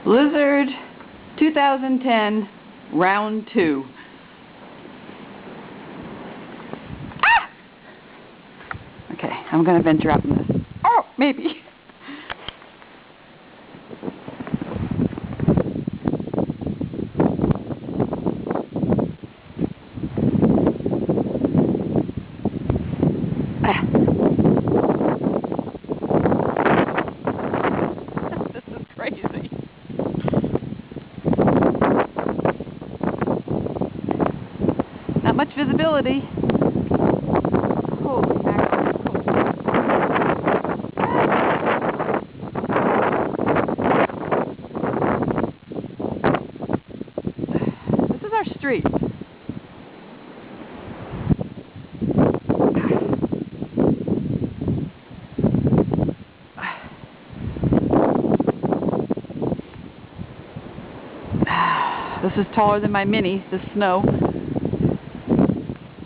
Blizzard 2010 round 2. Ah! Okay, I'm going to venture out in this. Oh, maybe. This is crazy. Not much visibility. Holy mackerel. This is our street. This is taller than my Mini, the snow.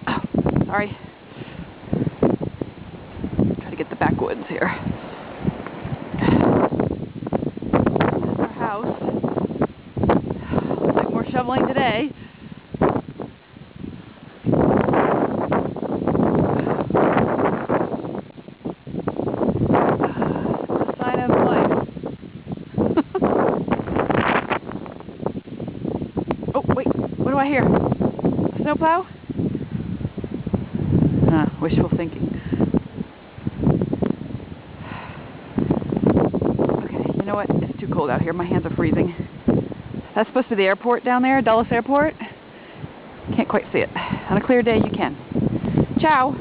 Oh, sorry. Try to get the backwoods here. This is our house. Looks like more shoveling today. The sign of life. Oh, wait, what do I hear? A snowplow? Wishful thinking. Okay, you know what? It's too cold out here. My hands are freezing. That's supposed to be the airport down there, Dulles Airport. Can't quite see it. On a clear day, you can. Ciao.